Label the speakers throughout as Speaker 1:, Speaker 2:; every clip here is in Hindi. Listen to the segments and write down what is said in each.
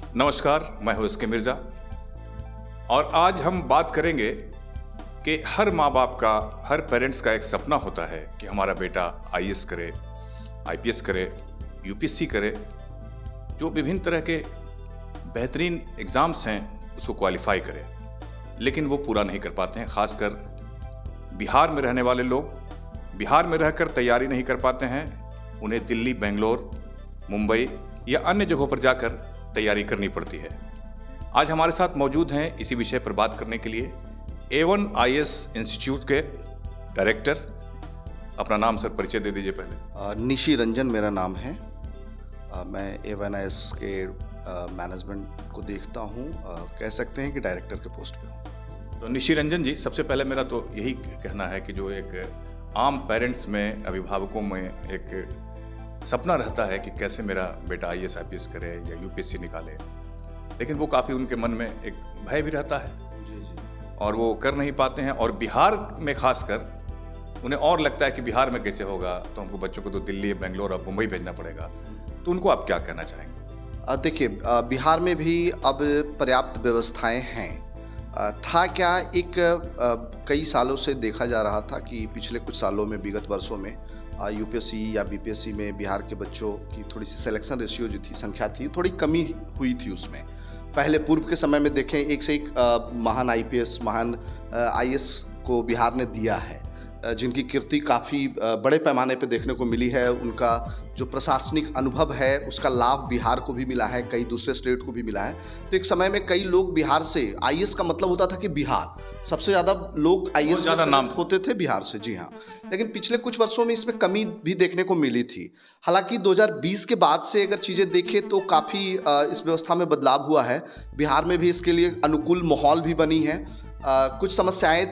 Speaker 1: नमस्कार, मैं हूं इसके मिर्ज़ा और आज हम बात करेंगे कि हर माँ बाप का, हर पेरेंट्स का एक सपना होता है कि हमारा बेटा आईएएस करे, आईपीएस करे, यूपीएससी करे, जो विभिन्न तरह के बेहतरीन एग्ज़ाम्स हैं उसको क्वालिफाई करे, लेकिन वो पूरा नहीं कर पाते हैं। ख़ासकर बिहार में रहने वाले लोग बिहार में रहकर तैयारी नहीं कर पाते हैं। उन्हें दिल्ली, बेंगलोर, मुंबई या अन्य जगहों पर जाकर तैयारी करनी पड़ती है। आज हमारे साथ मौजूद हैं इसी विषय पर बात करने के लिए A1 IAS इंस्टीट्यूट के डायरेक्टर। अपना नाम सर परिचय दे दीजिए पहले।
Speaker 2: निशी रंजन मेरा नाम है। मैं A1 IAS के मैनेजमेंट को देखता हूँ। कह सकते हैं कि डायरेक्टर के पोस्ट पे हूँ।
Speaker 1: तो निशी रंजन जी, सबसे पहले मेरा तो यही कहना है कि जो एक आम पेरेंट्स में, अभिभावकों में एक सपना रहता है कि कैसे मेरा बेटा आईएएस आईपीएस करे या यूपीएससी निकाले, लेकिन वो काफ़ी उनके मन में एक भय भी रहता है और वो कर नहीं पाते हैं। और बिहार में खासकर उन्हें और लगता है कि बिहार में कैसे होगा, तो हमको बच्चों को तो दिल्ली, बेंगलोर और मुंबई भेजना पड़ेगा। तो उनको आप क्या कहना चाहेंगे?
Speaker 2: देखिए, बिहार में भी अब पर्याप्त व्यवस्थाएं हैं। था क्या, कई सालों से देखा जा रहा था कि पिछले कुछ सालों में, विगत वर्षों में यूपीएससी या बीपीएससी में बिहार के बच्चों की थोड़ी सी सिलेक्शन रेशियो जो थी, संख्या थी, थोड़ी कमी हुई थी उसमें। पहले पूर्व के समय में देखें, एक से एक महान आईपीएस, महान आईएएस को बिहार ने दिया है, जिनकी कीर्ति काफ़ी बड़े पैमाने पे देखने को मिली है। उनका जो प्रशासनिक अनुभव है उसका लाभ बिहार को भी मिला है, कई दूसरे स्टेट को भी मिला है। तो एक समय में कई लोग बिहार से, आईएएस का मतलब होता था कि बिहार, सबसे ज़्यादा लोग आईएएस में नाम होते थे बिहार से। जी हाँ, लेकिन पिछले कुछ वर्षों में इसमें कमी भी देखने को मिली थी। हालांकि 2020 के बाद से अगर चीज़ें देखें तो काफ़ी इस व्यवस्था में बदलाव हुआ है। बिहार में भी इसके लिए अनुकूल माहौल भी बनी है। कुछ समस्याएं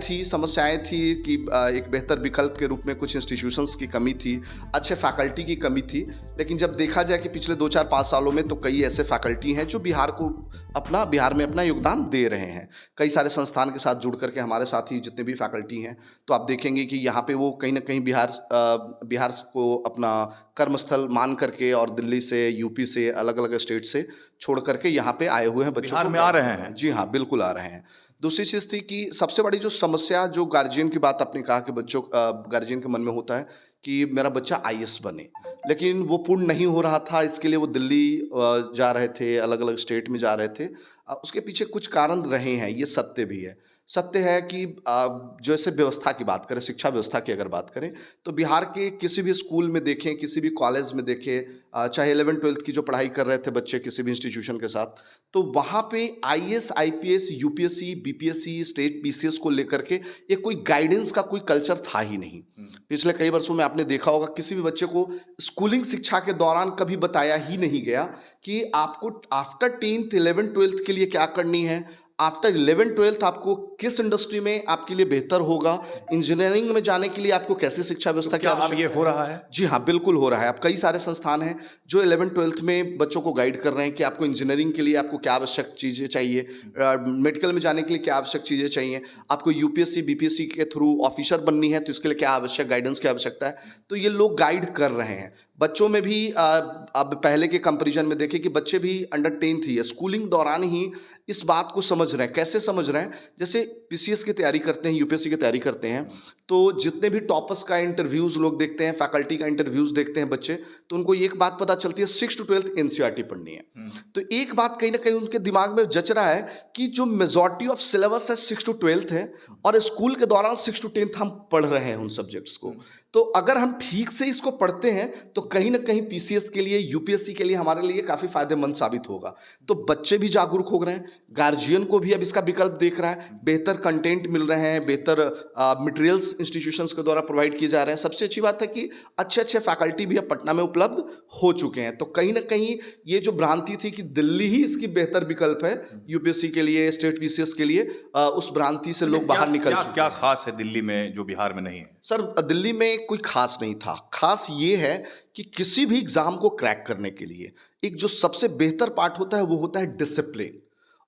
Speaker 2: थी कि एक बेहतर विकल्प के रूप में कुछ इंस्टीट्यूशंस की कमी थी, अच्छे फैकल्टी की कमी थी। लेकिन जब देखा जाए कि पिछले 2-4-5 सालों में तो कई ऐसे फैकल्टी हैं जो बिहार में अपना योगदान दे रहे हैं। कई सारे संस्थान के साथ जुड़ करके हमारे साथी जितने भी फैकल्टी हैं, तो आप देखेंगे कि यहाँ पे वो कहीं ना कहीं बिहार को अपना कर्मस्थल मान करके और दिल्ली से, यूपी से, अलग अलग स्टेट से छोड़ करके यहाँ पे आए हुए हैं बच्चों
Speaker 1: बिहार में आ रहे हैं।
Speaker 2: जी हाँ, बिल्कुल आ रहे हैं। दूसरी चीज़ थी कि सबसे बड़ी जो समस्या, जो गार्जियन की बात आपने कहा कि गार्जियन के मन में होता है कि मेरा बच्चा आईएएस बने, लेकिन वो पूर्ण नहीं हो रहा था। इसके लिए वो दिल्ली जा रहे थे, अलग अलग स्टेट में जा रहे थे। उसके पीछे कुछ कारण रहे हैं, ये सत्य भी है। सत्य है कि जैसे व्यवस्था की बात करें, शिक्षा व्यवस्था की अगर बात करें, तो बिहार के किसी भी स्कूल में देखें, किसी भी कॉलेज में देखें, चाहे 11वीं-12वीं की जो पढ़ाई कर रहे थे बच्चे किसी भी इंस्टीट्यूशन के साथ, तो वहाँ पे IAS, IPS, UPSC, BPSC, state PCS को लेकर के ये कोई गाइडेंस का कोई कल्चर था ही नहीं। पिछले कई वर्षों में आपने देखा होगा, किसी भी बच्चे को स्कूलिंग शिक्षा के दौरान कभी बताया ही नहीं गया कि आपको आफ्टर 10th, 11th, 12th के लिए क्या करनी है, आफ्टर 11th, 12th आपको किस इंडस्ट्री में आपके लिए बेहतर होगा, इंजीनियरिंग में जाने के लिए आपको कैसे शिक्षा व्यवस्था की आवश्यकता है।
Speaker 1: ये हो रहा है?
Speaker 2: जी हाँ, बिल्कुल हो रहा है। अब कई सारे संस्थान हैं जो 11th, 12th में बच्चों को गाइड कर रहे हैं कि आपको इंजीनियरिंग के लिए आपको क्या आवश्यक चीज़ें चाहिए, मेडिकल में जाने के लिए क्या आवश्यक चीज़ें चाहिए, आपको यूपीएससी, बीपीएससी के थ्रू ऑफिसर बननी है तो इसके लिए क्या आवश्यक गाइडेंस की आवश्यकता है। तो ये लोग गाइड कर रहे हैं। बच्चों में भी अब पहले के कंपैरिजन में देखें कि बच्चे भी अंडर 10th ही है, स्कूलिंग दौरान ही इस बात को समझ रहे हैं। कैसे समझ रहे हैं? जैसे पीसीएस की तैयारी करते हैं, यूपीएससी की तैयारी करते हैं, तो जितने भी टॉपर्स का इंटरव्यूज़ लोग देखते हैं, फैकल्टी का इंटरव्यूज़ देखते हैं बच्चे, तो उनको एक बात पता चलती है, 6 to 12th एनसीईआरटी पढ़नी है। तो एक बात कहीं ना कहीं उनके दिमाग में जच रहा है कि जो मेजॉरिटी ऑफ सिलेबस है 6 to 12th है, और स्कूल के दौरान 6 to 10th हम पढ़ रहे हैं उन सब्जेक्ट्स को। तो अगर हम ठीक से इसको पढ़ते हैं तो कहीं ना कहीं पीसीएस के लिए, यूपीएससी के लिए हमारे लिए काफ़ी फायदेमंद साबित होगा। तो बच्चे भी जागरूक हो रहे हैं, गार्जियन को भी अब इसका विकल्प देख रहा है, बेहतर कंटेंट मिल रहे हैं, बेहतर मटेरियल्स इंस्टीट्यूशंस के द्वारा प्रोवाइड किए जा रहे हैं। सबसे अच्छी बात है कि अच्छे अच्छे फैकल्टी भी अब पटना में उपलब्ध हो चुके हैं। तो कहीं ना कहीं ये जो भ्रांति थी कि दिल्ली ही इसकी बेहतर विकल्प है यूपीएससी के लिए, स्टेट पीसीएस के लिए, उस भ्रांति से लोग बाहर निकल चुके हैं।
Speaker 1: क्या खास है दिल्ली में जो बिहार में नहीं है?
Speaker 2: सर, दिल्ली में कोई खास नहीं था। खास ये है कि किसी भी एग्जाम को क्रैक करने के लिए एक जो सबसे बेहतर पार्ट होता है वो होता है डिसिप्लिन।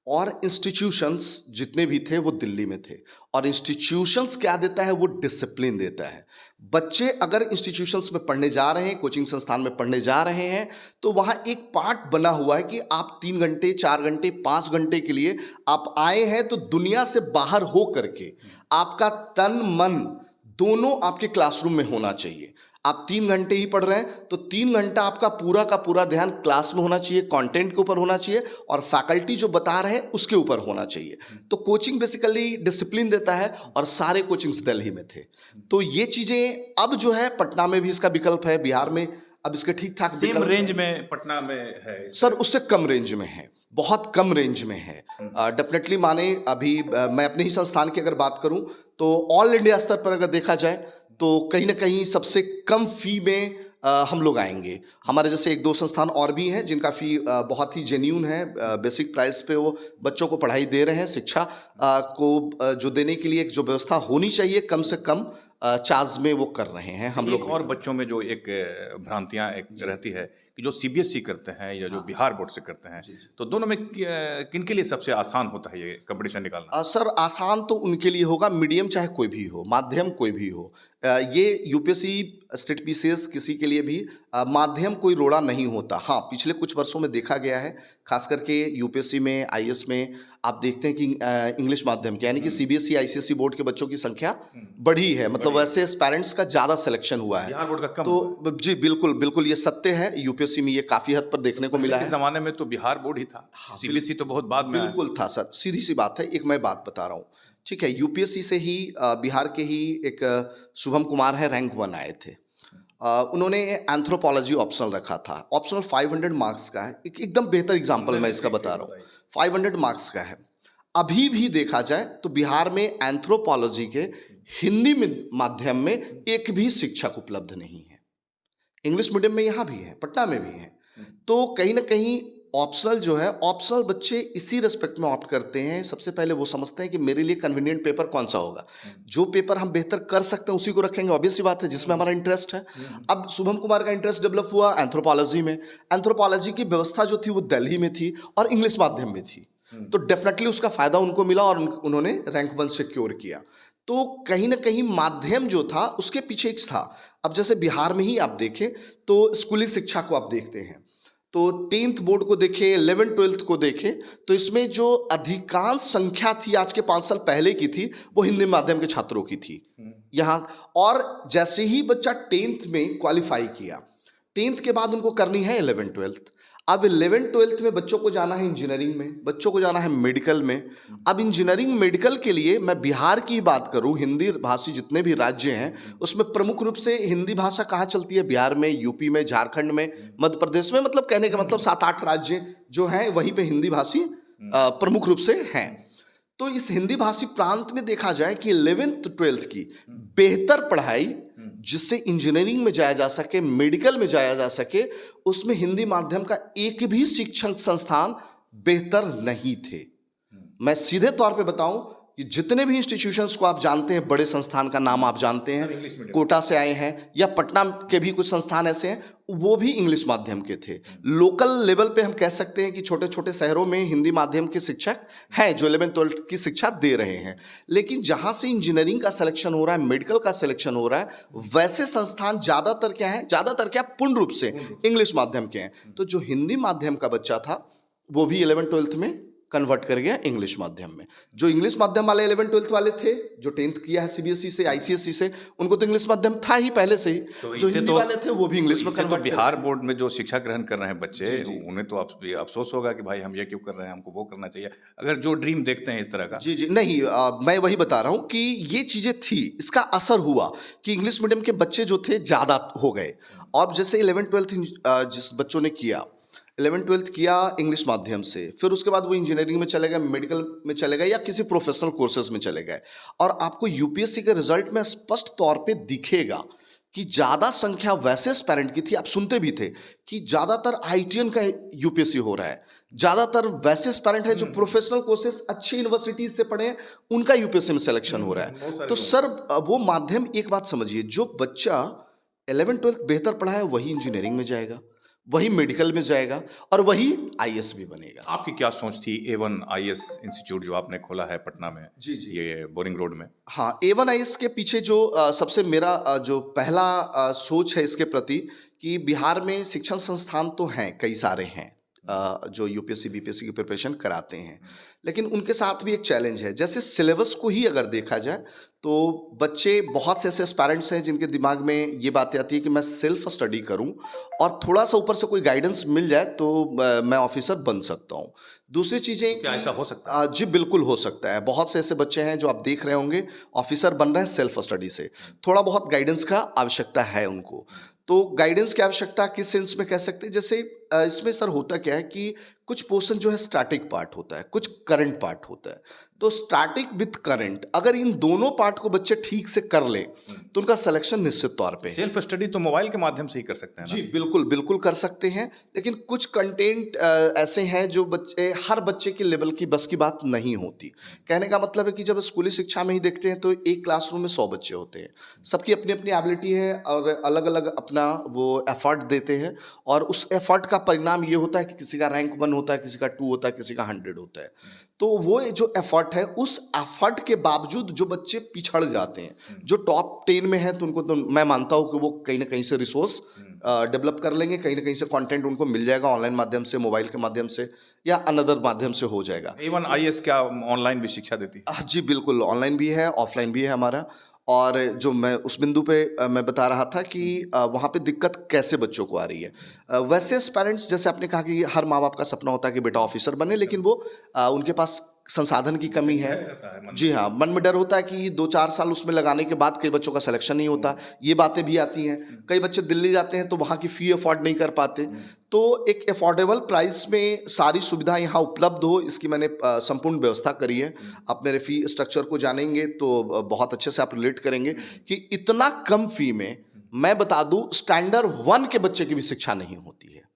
Speaker 2: और इंस्टीट्यूशंस जितने भी थे वो दिल्ली में थे। और इंस्टीट्यूशंस क्या देता है? वो डिसिप्लिन देता है। बच्चे अगर इंस्टीट्यूशंस में पढ़ने जा रहे हैं, कोचिंग संस्थान में पढ़ने जा रहे हैं, तो वहाँ एक पार्ट बना हुआ है कि आप 3 घंटे, 4 घंटे, 5 घंटे के लिए आप आए हैं, तो दुनिया से बाहर हो करके आपका तन मन दोनों आपके क्लासरूम में होना चाहिए। आप 3 घंटे ही पढ़ रहे हैं तो 3 घंटा आपका पूरा का पूरा ध्यान क्लास में होना चाहिए, कंटेंट के ऊपर होना चाहिए और फैकल्टी जो बता रहे हैं उसके ऊपर होना चाहिए। तो कोचिंग बेसिकली डिसिप्लिन देता है और सारे कोचिंग्स दिल्ली में थे। तो ये चीज़ें अब जो है पटना में भी इसका विकल्प है, बिहार में अब इसके ठीक ठाक
Speaker 1: सेम
Speaker 2: विकल्प
Speaker 1: रेंज में पटना में है
Speaker 2: सर, उससे कम रेंज में है, बहुत कम रेंज में है। डेफिनेटली माने अभी मैं अपने ही संस्थान की अगर बात करूं तो ऑल इंडिया स्तर पर अगर देखा जाए तो कहीं ना कहीं सबसे कम फी में हम लोग आएंगे। हमारे जैसे 1-2 संस्थान और भी हैं जिनका फ़ी बहुत ही जेन्यून है, बेसिक प्राइस पे वो बच्चों को पढ़ाई दे रहे हैं। शिक्षा को जो देने के लिए जो व्यवस्था होनी चाहिए कम से कम चार्ज में वो कर रहे हैं हम लोग।
Speaker 1: और बच्चों में जो एक भ्रांतियां एक रहती है कि जो सीबीएसई करते हैं या जो बिहार बोर्ड से करते हैं, तो दोनों में किन के लिए सबसे आसान होता है ये कंपटीशन निकालना?
Speaker 2: सर, आसान तो उनके लिए होगा, मीडियम चाहे कोई भी हो, माध्यम कोई भी हो। ये यूपीएससी स्टेट पीसीएस किसी के लिए भी माध्यम कोई रोड़ा नहीं होता। हाँ, पिछले कुछ वर्षों में देखा गया है, खास करके यूपीएससी में, आईएएस में आप देखते हैं कि इंग्लिश माध्यम के यानी कि सीबीएसई आईसीएसई बोर्ड के बच्चों की संख्या बढ़ी है। मतलब वैसे पेरेंट्स का ज़्यादा सिलेक्शन हुआ है।
Speaker 1: बिहार बोर्ड का कम
Speaker 2: तो जी बिल्कुल बिल्कुल ये सत्य है। यूपीएससी में ये काफ़ी हद पर देखने को मिला
Speaker 1: के
Speaker 2: है।
Speaker 1: ज़माने में तो बिहार बोर्ड ही था, सीबीएसई तो बहुत बाद में आया।
Speaker 2: बिल्कुल था सर, सीधी सी बात है। एक मैं बात बता रहा हूँ, ठीक है, यूपीएससी से ही बिहार के ही एक शुभम कुमार है, रैंक 1 आए थे। उन्होंने एंथ्रोपोलॉजी ऑप्शनल रखा था। ऑप्शनल 500 मार्क्स का है। एकदम बेहतर एग्जाम्पल मैं इसका बता रहा हूँ, 500 मार्क्स का है। अभी भी देखा जाए तो बिहार में एंथ्रोपोलॉजी के हिंदी माध्यम में एक भी शिक्षक उपलब्ध नहीं है। इंग्लिश मीडियम में यहाँ भी है, पटना में भी है। तो कहीं ना कहीं ऑप्शनल जो है, ऑप्शनल बच्चे इसी रिस्पेक्ट में ऑप्ट करते हैं। सबसे पहले वो समझते हैं कि मेरे लिए कन्वीनियंट पेपर कौन सा होगा, जो पेपर हम बेहतर कर सकते हैं उसी को रखेंगे। ऑब्वियस सी बात है, जिसमें हमारा इंटरेस्ट है। अब शुभम कुमार का इंटरेस्ट डेवलप हुआ एंथ्रोपोलॉजी में। एंथ्रोपोलॉजी की व्यवस्था जो थी वो दिल्ली में थी और इंग्लिश माध्यम में थी, तो डेफिनेटली उसका फायदा उनको मिला और उन्होंने रैंक 1 सिक्योर किया। तो कहीं ना कहीं माध्यम जो था उसके पीछे एक था। अब जैसे बिहार में ही आप देखें तो स्कूली शिक्षा को आप देखते हैं, तो 10th बोर्ड को देखें, 11th 12th को देखें, तो इसमें जो अधिकांश संख्या थी आज के 5 साल पहले की थी वो हिंदी माध्यम के छात्रों की थी यहाँ। और जैसे ही बच्चा 10th में क्वालिफाई किया, 10th के बाद उनको करनी है 11th 12th। अब 11th 12th में बच्चों को जाना है इंजीनियरिंग में, बच्चों को जाना है मेडिकल में। अब इंजीनियरिंग मेडिकल के लिए मैं बिहार की बात करूं, हिंदी भाषी जितने भी राज्य हैं उसमें प्रमुख रूप से हिंदी भाषा कहाँ चलती है? बिहार में, यूपी में, झारखंड में, मध्य प्रदेश में। मतलब कहने का मतलब 7-8 राज्य जो हैं वहीं पे हिंदी भाषी प्रमुख रूप से हैं। तो इस हिंदी भाषी प्रांत में देखा जाए कि 11th 12th की बेहतर पढ़ाई जिससे इंजीनियरिंग में जाया जा सके, मेडिकल में जाया जा सके, उसमें हिंदी माध्यम का एक भी शिक्षण संस्थान बेहतर नहीं थे। मैं सीधे तौर पे बताऊं कि जितने भी इंस्टीट्यूशंस को आप जानते हैं, बड़े संस्थान का नाम आप जानते हैं, कोटा से आए हैं या पटना के भी कुछ संस्थान ऐसे हैं, वो भी इंग्लिश माध्यम के थे। लोकल लेवल पे हम कह सकते हैं कि छोटे छोटे शहरों में हिंदी माध्यम के शिक्षक हैं जो 11th 12th की शिक्षा दे रहे हैं। लेकिन जहाँ से इंजीनियरिंग का सिलेक्शन हो रहा है, मेडिकल का सिलेक्शन हो रहा है, वैसे संस्थान ज़्यादातर क्या है, ज़्यादातर क्या पूर्ण रूप से इंग्लिश माध्यम के हैं। तो जो हिंदी माध्यम का बच्चा था वो भी 11th 12th में कन्वर्ट कर गया इंग्लिश माध्यम में। जो इंग्लिश माध्यम वाले 11th 12th वाले थे, जो 10th किया है सीबीएसई से, आईसीएसई से, उनको तो इंग्लिश माध्यम था ही पहले से ही।
Speaker 1: तो
Speaker 2: जो हिंदी वाले थे वो भी इंग्लिश में कन्वर्ट।
Speaker 1: बिहार बोर्ड में जो शिक्षा ग्रहण कर रहे हैं बच्चे, उन्हें तो अफसोस होगा कि भाई हम ये क्यों कर रहे हैं, हमको वो करना चाहिए, अगर जो ड्रीम देखते हैं इस तरह का।
Speaker 2: जी जी नहीं, मैं वही बता रहा हूँ कि ये चीज़ें थी, इसका असर हुआ कि इंग्लिश मीडियम के बच्चे जो थे ज़्यादा हो गए। और जैसे 11th 12th जिस बच्चों ने किया, 11th 12th किया इंग्लिश माध्यम से, फिर उसके बाद वो इंजीनियरिंग में चले गए, मेडिकल में चले गए या किसी प्रोफेशनल कोर्सेज में चले गए। और आपको यूपीएससी के रिजल्ट में स्पष्ट तौर पे दिखेगा कि ज़्यादा संख्या वैसे एस्पायरेंट की थी। आप सुनते भी थे कि ज़्यादातर आईटीएन का यूपीएससी हो रहा है, ज़्यादातर वैसे एस्पायरेंट है जो प्रोफेशनल कोर्सेज अच्छी यूनिवर्सिटीज से पढ़े हैं, उनका यूपीएससी में सिलेक्शन हो रहा है। तो सर वो माध्यम, एक बात समझिए, जो बच्चा 11th 12th बेहतर पढ़ा है वही इंजीनियरिंग में जाएगा, वही मेडिकल में जाएगा और वही आईएएस भी बनेगा।
Speaker 1: आपकी क्या सोच थी A1 IAS इंस्टीट्यूट जो आपने खोला है पटना में,
Speaker 2: जी, जी।
Speaker 1: ये बोरिंग रोड में?
Speaker 2: हाँ, A1 आईएएस के पीछे जो सबसे मेरा जो पहला सोच है इसके प्रति कि बिहार में शिक्षण संस्थान तो हैं, कई सारे हैं जो यूपीएससी बीपीएससी की प्रिपरेशन कराते हैं, लेकिन उनके साथ भी एक चैलेंज है। जैसे सिलेबस को ही अगर देखा जाए तो बच्चे, बहुत से ऐसे एस्पायरेंट्स हैं जिनके दिमाग में ये बातें आती है कि मैं सेल्फ स्टडी करूं और थोड़ा सा ऊपर से कोई गाइडेंस मिल जाए तो मैं ऑफिसर बन सकता हूं। दूसरी चीज़ें
Speaker 1: क्या ऐसा हो सकता है?
Speaker 2: जी बिल्कुल हो सकता है। बहुत से ऐसे बच्चे हैं जो आप देख रहे होंगे ऑफिसर बन रहे हैं सेल्फ स्टडी से। थोड़ा बहुत गाइडेंस का आवश्यकता है उनको। तो गाइडेंस की आवश्यकता किस सेंस में कह सकते हैं, जैसे इसमें सर होता क्या है कि कुछ पोर्शन जो है स्टैटिक पार्ट होता है, कुछ करंट पार्ट होता है। तो स्टैटिक विथ करंट, अगर इन दोनों पार्ट को बच्चे ठीक से कर ले तो उनका सिलेक्शन निश्चित तौर पे है।
Speaker 1: सेल्फ स्टडी तो मोबाइल के माध्यम से ही कर सकते हैं ना?
Speaker 2: जी बिल्कुल, बिल्कुल कर सकते हैं, लेकिन कुछ कंटेंट ऐसे हैं जो बच्चे, हर बच्चे के लेवल की बस की बात नहीं होती। कहने का मतलब है कि जब स्कूली शिक्षा में ही देखते हैं तो एक क्लासरूम में 100 बच्चे होते हैं। सबकी अपनी-अपनी एबिलिटी है और अलग-अलग अपना वो एफर्ट देते हैं और उस एफर्ट का परिणाम ये होता है कि किसी का रैंक 1 होता है, किसी का 2 होता है, किसी का 100 होता है। तो वो जो एफर्ट है, उस एफर्ट के बावजूद जो बच्चे पिछड़ जाते हैं, जो टॉप 10 में हैं, तो उनको तो मैं मानता हूँ कि वो कहीं न कहीं से रिसोर्स डेवलप कर लेंगे, कहीं न कहीं से कंटेंट उनको मिल जाएगा ऑनलाइन माध्यम से, मोबाइल के माध्यम से या अनदर माध्यम से हो जाएगा।
Speaker 1: A1 IAS क्या ऑनलाइन भी शिक्षा देती है?
Speaker 2: जी बिल्कुल, ऑनलाइन भी है, ऑफलाइन भी है हमारा। और जो मैं उस बिंदु पे मैं बता रहा था कि वहाँ पे दिक्कत कैसे बच्चों को आ रही है। वैसे पेरेंट्स, जैसे आपने कहा कि हर माँ-बाप का सपना होता है कि बेटा ऑफिसर बने, लेकिन वो उनके पास संसाधन की कमी है। जी हाँ, मन में डर होता है कि 2-4 साल उसमें लगाने के बाद कई बच्चों का सिलेक्शन नहीं होता, ये बातें भी आती हैं। कई बच्चे दिल्ली जाते हैं तो वहाँ की फ़ी अफ़ोर्ड नहीं कर पाते। तो एक अफोर्डेबल प्राइस में सारी सुविधा यहाँ उपलब्ध हो, इसकी मैंने संपूर्ण व्यवस्था करी है। आप मेरे फ़ी स्ट्रक्चर को जानेंगे तो बहुत अच्छे से आप रिलेट करेंगे कि इतना कम फ़ी में, मैं बता दूँ, स्टैंडर्ड 1 के बच्चे की भी शिक्षा नहीं होती है।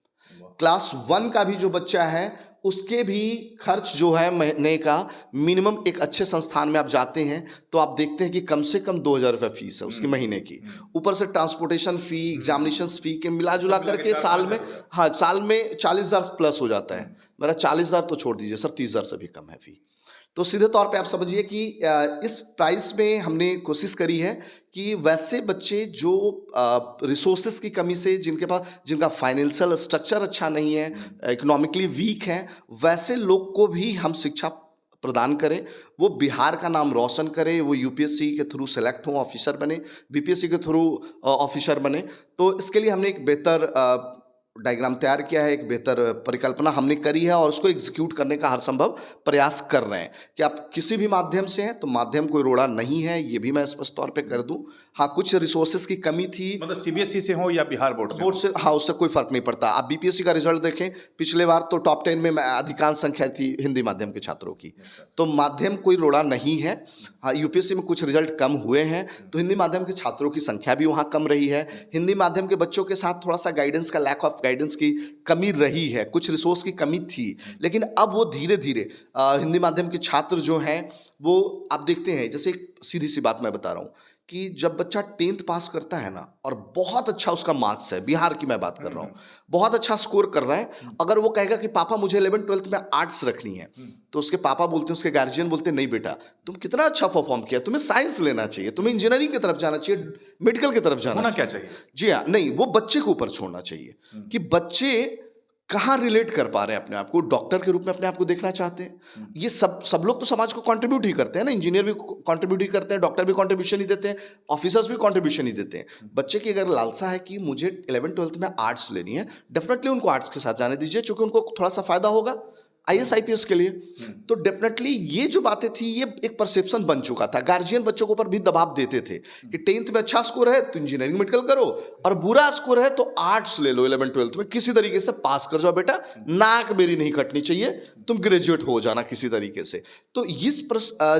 Speaker 2: क्लास 1 का भी जो बच्चा है उसके भी खर्च जो है महीने का मिनिमम, एक अच्छे संस्थान में आप जाते हैं तो आप देखते हैं कि कम से कम 2000 रुपये फीस है उसकी महीने की। ऊपर से ट्रांसपोर्टेशन फ़ी, एग्जामिनेशन फ़ी के मिला जुला करके साल में, हाँ, साल में 40,000 प्लस हो जाता है। मेरा 40,000 तो छोड़ दीजिए सर, 30,000 से भी कम है फ़ी। तो सीधे तौर पे आप समझिए कि इस प्राइस में हमने कोशिश करी है कि वैसे बच्चे जो रिसोर्सेज की कमी से, जिनका फाइनेंशियल स्ट्रक्चर अच्छा नहीं है, इकोनॉमिकली वीक हैं, वैसे लोग को भी हम शिक्षा प्रदान करें, वो बिहार का नाम रोशन करें, वो यूपीएससी के थ्रू सेलेक्ट हों, ऑफिसर बने, बीपीएससी के थ्रू ऑफिसर बने। तो इसके लिए हमने एक बेहतर डायग्राम तैयार किया है, एक बेहतर परिकल्पना हमने करी है और उसको एग्जीक्यूट करने का हर संभव प्रयास कर रहे हैं कि आप किसी भी माध्यम से हैं तो माध्यम कोई रोड़ा नहीं है, ये भी मैं स्पष्ट तौर पे कर दूं। हाँ, कुछ रिसोर्सेज की कमी थी,
Speaker 1: मतलब सीबीएसई से हो या बिहार बोर्ड
Speaker 2: से, हाँ, उससे कोई फर्क नहीं पड़ता। आप बीपीएससी का रिजल्ट देखें, पिछले बार तो टॉप 10 में अधिकांश संख्या थी हिंदी माध्यम के छात्रों की। तो माध्यम कोई रोड़ा नहीं है। हाँ, यूपीएससी में कुछ रिजल्ट कम हुए हैं तो हिंदी माध्यम के छात्रों की संख्या भी वहाँ कम रही है। हिंदी माध्यम के बच्चों के साथ थोड़ा सा गाइडेंस का, लैक ऑफ गाइडेंस की कमी रही है, कुछ रिसोर्स की कमी थी, लेकिन अब वो धीरे धीरे हिंदी माध्यम के छात्र जो हैं वो आप देखते हैं, जैसे एक सीधी सी बात मैं बता रहा हूँ कि जब बच्चा 10th पास करता है ना और बहुत अच्छा उसका मार्क्स है, बिहार की मैं बात कर रहा हूँ, बहुत अच्छा स्कोर कर रहा है, अगर वो कहेगा कि पापा मुझे 11th-12th में आर्ट्स रखनी है, तो उसके पापा बोलते हैं, उसके गार्जियन बोलते हैं, नहीं बेटा तुम कितना अच्छा परफॉर्म किया, तुम्हें साइंस लेना चाहिए, तुम्हें इंजीनियरिंग की तरफ जाना चाहिए, मेडिकल की तरफ जाना
Speaker 1: क्या चाहिए।
Speaker 2: जी हाँ, नहीं, वो बच्चे के ऊपर छोड़ना चाहिए कि बच्चे कहाँ रिलेट कर पा रहे हैं अपने आप को, डॉक्टर के रूप में अपने आप को देखना चाहते हैं। ये सब लोग तो समाज को कंट्रीब्यूट ही करते हैं ना, इंजीनियर भी कंट्रीब्यूट ही करते हैं, डॉक्टर भी कंट्रीब्यूशन ही देते हैं, ऑफिसर्स भी कंट्रीब्यूशन ही देते हैं। बच्चे की अगर लालसा है कि मुझे 11th-12th में आर्ट्स लेनी है, डेफिनेटली उनको आर्ट्स के साथ जाने दीजिए, क्योंकि उनको थोड़ा सा फायदा होगा आईएएस आईपीएस के लिए। तो डेफिनेटली ये जो बातें थी, ये एक परसेप्शन बन चुका था। गार्जियन बच्चों के ऊपर भी दबाव देते थे कि 10th में अच्छा स्कोर है तो इंजीनियरिंग मेडिकल करो, और बुरा स्कोर है तो आर्ट्स ले लो, 11th-12th में किसी तरीके से पास कर जाओ बेटा, नाक मेरी नहीं कटनी चाहिए, तुम ग्रेजुएट हो जाना किसी तरीके से। तो इस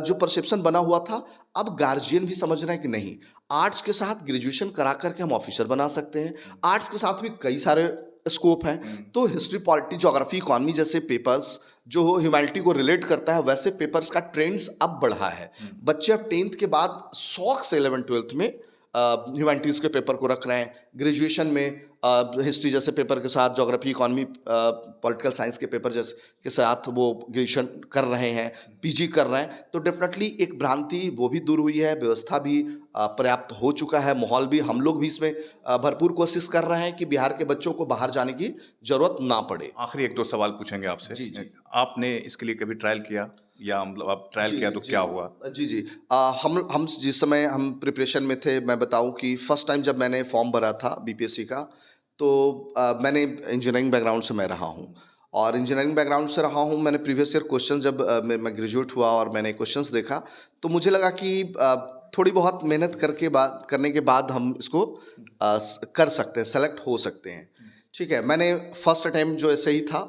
Speaker 2: जो परसेप्शन बना हुआ था, अब गार्जियन भी समझ रहे हैं कि नहीं, आर्ट्स के साथ ग्रेजुएशन करा करके हम ऑफिसर बना सकते हैं, आर्ट्स के साथ भी कई सारे स्कोप है। तो हिस्ट्री, पॉलिटी, ज्योग्राफी, इकोनॉमी जैसे पेपर्स जो ह्यूमैनिटी को रिलेट करता है, वैसे पेपर्स का ट्रेंड्स अब बढ़ा है। बच्चे अब 10th के बाद शौक से 11th-12th में ह्यूमैनिटीज़ के पेपर को रख रहे हैं, ग्रेजुएशन में हिस्ट्री जैसे पेपर के साथ, ज्योग्राफी, इकोनॉमी, पॉलिटिकल साइंस के पेपर जैसे के साथ वो ग्रेजुएशन कर रहे हैं, पीजी कर रहे हैं, तो डेफिनेटली एक भ्रांति वो भी दूर हुई है, व्यवस्था भी पर्याप्त हो चुका है, माहौल भी, हम लोग भी इसमें भरपूर कोशिश कर रहे हैं कि बिहार के बच्चों को बाहर जाने की ज़रूरत ना पड़े।
Speaker 1: आखिरी एक दो सवाल पूछेंगे आपसे।
Speaker 2: जी, जी।
Speaker 1: आपने इसके लिए कभी ट्रायल किया, या मतलब आप ट्रायल
Speaker 2: जी,
Speaker 1: किया तो
Speaker 2: जी।
Speaker 1: क्या हुआ?
Speaker 2: जी, जी। हम जिस समय हम प्रिपरेशन में थे, मैं बताऊँ कि फर्स्ट टाइम जब मैंने फॉर्म भरा था बीपीएससी का, तो मैंने इंजीनियरिंग बैकग्राउंड से मैं रहा हूँ, और इंजीनियरिंग बैकग्राउंड से रहा हूँ। मैंने प्रीवियस ईयर क्वेश्चन जब मैं ग्रेजुएट हुआ और मैंने क्वेश्चंस देखा, तो मुझे लगा कि थोड़ी बहुत मेहनत करने के बाद हम इसको कर सकते हैं, सेलेक्ट हो सकते हैं। ठीक है, मैंने फर्स्ट अटेम्प्ट जो ऐसे ही था,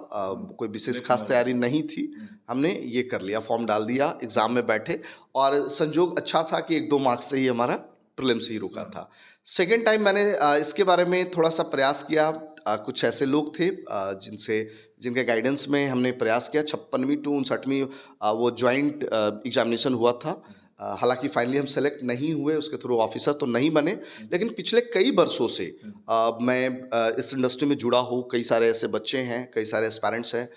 Speaker 2: कोई विशेष खास तैयारी नहीं थी, हमने ये कर लिया, फॉर्म डाल दिया, एग्ज़ाम में बैठे, और संजोग अच्छा था कि 1-2 मार्क्स से ही हमारा प्रीलिम्स ही रुका था। सेकंड टाइम मैंने इसके बारे में थोड़ा-सा प्रयास किया। कुछ ऐसे लोग थे जिनके गाइडेंस में हमने प्रयास किया। 56वीं टू 59वीं वो जॉइंट एग्ज़ामिनेशन हुआ था। हालाँकि फाइनली हम सेलेक्ट नहीं हुए, उसके थ्रू ऑफिसर तो नहीं बने, लेकिन पिछले कई वर्षों से मैं इस इंडस्ट्री में जुड़ा हूँ। कई सारे ऐसे बच्चे हैं, कई सारे एस्पायरेंट्स हैं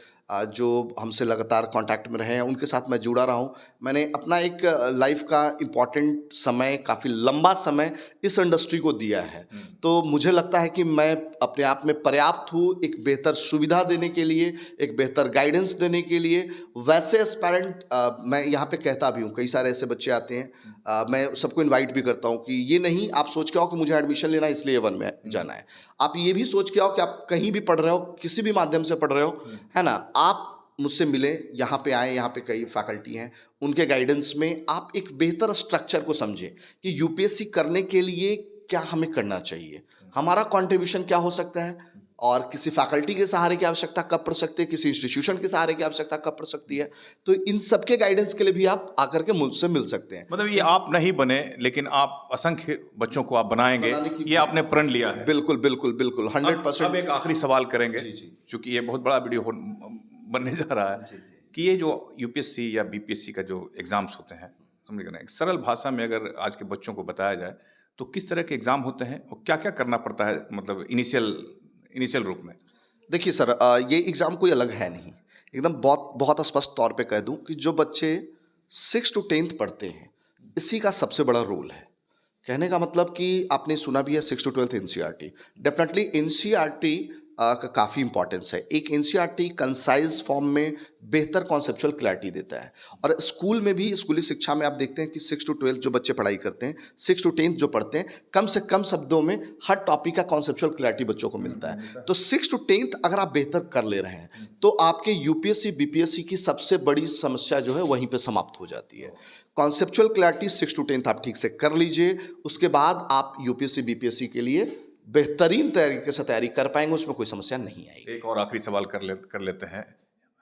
Speaker 2: जो हमसे लगातार कांटेक्ट में रहे हैं, उनके साथ मैं जुड़ा रहा हूँ। मैंने अपना एक लाइफ का इम्पॉर्टेंट समय, काफ़ी लंबा समय इस इंडस्ट्री को दिया है। तो मुझे लगता है कि मैं अपने आप में पर्याप्त हूँ एक बेहतर सुविधा देने के लिए, एक बेहतर गाइडेंस देने के लिए। वैसे एस्पायरेंट मैं यहाँ पे कहता भी हूँ, कई सारे ऐसे बच्चे आते हैं, मैं सबको इनवाइट भी करता हूँ कि ये नहीं आप सोच के आओ कि मुझे एडमिशन लेना है इसलिए A1 में जाना है। आप ये भी सोच के आओ कि आप कहीं भी पढ़ रहे हो, किसी भी माध्यम से पढ़ रहे हो, है ना? आप मुझसे मिलें, यहाँ पे आएँ, यहाँ पे कई फैकल्टी हैं, उनके गाइडेंस में आप एक बेहतर स्ट्रक्चर को समझें कि यूपीएससी करने के लिए क्या हमें करना चाहिए, हमारा कंट्रीब्यूशन क्या हो सकता है, और किसी फैकल्टी के सहारे की आवश्यकता कब पड़ सकती है, किसी इंस्टीट्यूशन के सहारे की आवश्यकता कब पड़ सकती है। तो इन सब के गाइडेंस के लिए भी आप आकर के मुझसे मिल सकते हैं।
Speaker 1: मतलब ये आप नहीं बने, लेकिन आप असंख्य बच्चों को आप बनाएंगे,
Speaker 2: बनाने की
Speaker 1: ये आपने प्रण लिया है।
Speaker 2: बिल्कुल, बिल्कुल, बिल्कुल,
Speaker 1: अब
Speaker 2: 100%।
Speaker 1: एक आखिरी सवाल करेंगे,
Speaker 2: जी, जी।
Speaker 1: क्योंकि ये बहुत बड़ा वीडियो बनने जा रहा है,
Speaker 2: जी, जी।
Speaker 1: कि ये जो यूपीएससी या बीपीएससी का जो एग्जाम्स होते हैं, समझ गए ना, एक सरल भाषा में अगर आज के बच्चों को बताया जाए तो किस तरह के एग्जाम होते हैं और क्या क्या करना पड़ता है, मतलब इनिशियल रूप में?
Speaker 2: देखिए सर, ये एग्ज़ाम कोई अलग है नहीं। एकदम बहुत बहुत स्पष्ट तौर पे कह दूँ कि जो बच्चे 6 टू 10th पढ़ते हैं, इसी का सबसे बड़ा रोल है। कहने का मतलब कि आपने सुना भी है 6 to 12th NCERT. Definitely NCERT का काफ़ी इंपॉर्टेंस है। एक एनसीईआरटी कंसाइज़ फॉर्म में बेहतर कॉन्सेप्चुअल क्लैरिटी देता है, और स्कूल में भी, स्कूली शिक्षा में आप देखते हैं कि 6 टू 12th जो बच्चे पढ़ाई करते हैं, 6 टू 10th जो पढ़ते हैं, कम से कम शब्दों में हर टॉपिक का कॉन्सेप्चुअल क्लैरिटी बच्चों को मिलता है। तो 6 टू 10th अगर आप बेहतर कर ले रहे हैं, तो आपके यूपीएससी, बीपीएससी की सबसे बड़ी समस्या जो है वहीं पे समाप्त हो जाती है। कॉन्सेप्चुअल क्लैरिटी 6 टू 10th आप ठीक से कर लीजिए, उसके बाद आप यूपीएससी, बीपीएससी के लिए बेहतरीन तरीके से तैयारी कर पाएंगे, उसमें कोई समस्या नहीं आएगी।
Speaker 1: एक और आखिरी सवाल कर लेते हैं।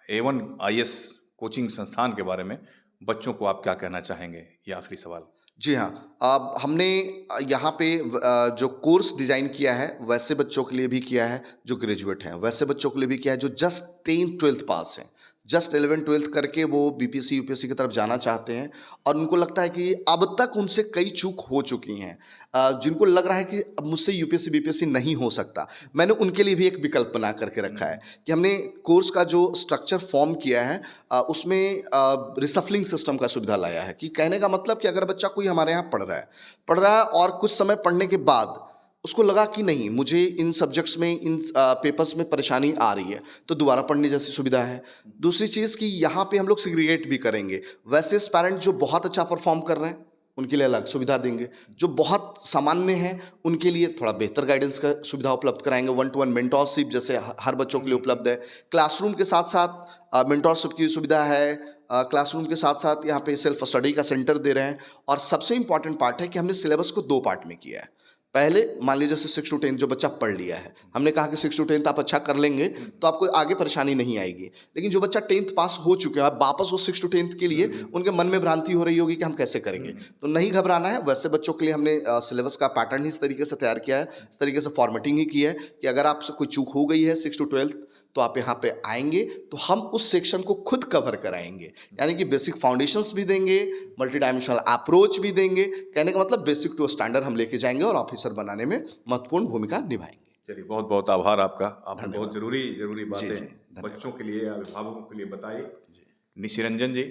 Speaker 1: A1 आईएएस कोचिंग संस्थान के बारे में बच्चों को आप क्या कहना चाहेंगे? ये आखिरी सवाल।
Speaker 2: जी हाँ, अब हमने यहाँ पे जो कोर्स डिज़ाइन किया है, वैसे बच्चों के लिए भी किया है जो ग्रेजुएट हैं, वैसे बच्चों के लिए भी किया है जो जस्ट 10th 12th पास हैं, जस्ट 11th 12th करके वो बीपीएससी, यूपीएससी की तरफ जाना चाहते हैं, और उनको लगता है कि अब तक उनसे कई चूक हो चुकी हैं, जिनको लग रहा है कि अब मुझसे यूपीएससी, बीपीएससी नहीं हो सकता। मैंने उनके लिए भी एक विकल्प बना करके रखा है कि हमने कोर्स का जो स्ट्रक्चर फॉर्म किया है, उसमें रिसफलिंग सिस्टम का सुविधा लाया है। कि कहने का मतलब कि अगर बच्चा कोई हमारे यहाँ पढ़ रहा है और कुछ समय पढ़ने के बाद उसको लगा कि नहीं, मुझे इन सब्जेक्ट्स में, इन पेपर्स में परेशानी आ रही है, तो दोबारा पढ़ने जैसी सुविधा है। दूसरी चीज़ कि यहाँ पे हम लोग सेग्रीगेट भी करेंगे। वैसे पेरेंट जो बहुत अच्छा परफॉर्म कर रहे हैं उनके लिए अलग सुविधा देंगे, जो बहुत सामान्य हैं उनके लिए थोड़ा बेहतर गाइडेंस का सुविधा उपलब्ध कराएंगे। 1-to-1 मेंटोरशिप जैसे हर बच्चों के लिए उपलब्ध है। क्लासरूम के साथ साथ मेंटोरशिप की सुविधा है। क्लासरूम के साथ साथ यहाँ पे सेल्फ स्टडी का सेंटर दे रहे हैं। और सबसे इंपॉर्टेंट पार्ट है कि हमने सिलेबस को 2 पार्ट में किया है। पहले मान लीजिए जैसे 6 टू 10 जो बच्चा पढ़ लिया है, हमने कहा कि 6 टू 10 आप अच्छा कर लेंगे तो आपको आगे परेशानी नहीं आएगी। लेकिन जो बच्चा 10th पास हो चुके हैं, अब वापस वो 6 टू 10 के लिए उनके मन में भ्रांति हो रही होगी कि हम कैसे करेंगे, तो नहीं घबराना है। वैसे बच्चों के लिए हमने सिलेबस का पैटर्न ही इस तरीके से तैयार किया है, इस तरीके से फॉर्मेटिंग ही की है कि अगर आपसे कोई चूक हो गई है 6 टू 12 तो आप यहाँ पे आएंगे तो हम उस सेक्शन को खुद कवर कराएंगे, यानी कि बेसिक फाउंडेशंस भी देंगे, मल्टी डायमेंशनल अप्रोच भी देंगे। कहने का मतलब बेसिक टू स्टैंडर्ड हम लेके जाएंगे और ऑफिसर बनाने में महत्वपूर्ण भूमिका निभाएंगे।
Speaker 1: चलिए, बहुत बहुत आभार आपका। आपने बहुत
Speaker 2: धन्यवाद।
Speaker 1: जरूरी जरूरी
Speaker 2: जी,
Speaker 1: बातें
Speaker 2: जी, धन्यवाद।
Speaker 1: बच्चों के लिए, अभिभावकों के लिए बताई।
Speaker 2: जी।
Speaker 1: निशिरंजन जी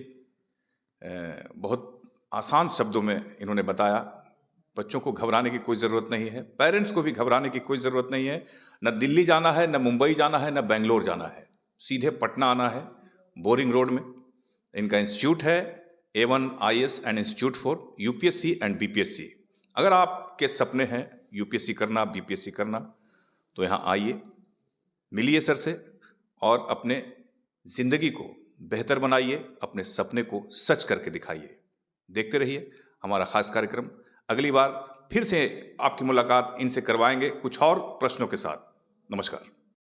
Speaker 1: बहुत आसान शब्दों में इन्होंने बताया। बच्चों को घबराने की कोई ज़रूरत नहीं है, पेरेंट्स को भी घबराने की कोई ज़रूरत नहीं है। न दिल्ली जाना है, न मुंबई जाना है, न बेंगलोर जाना है, सीधे पटना आना है, बोरिंग रोड में इनका इंस्टीट्यूट है, A1 IAS and institute for UPSC and BPSC. अगर आपके सपने हैं यूपीएससी करना, बीपीएससी करना, तो यहाँ आइए, मिलिए सर से और अपने ज़िंदगी को बेहतर बनाइए, अपने सपने को सच करके दिखाइए। देखते रहिए हमारा खास कार्यक्रम। अगली बार फिर से आपकी मुलाकात इनसे करवाएंगे कुछ और प्रश्नों के साथ। नमस्कार।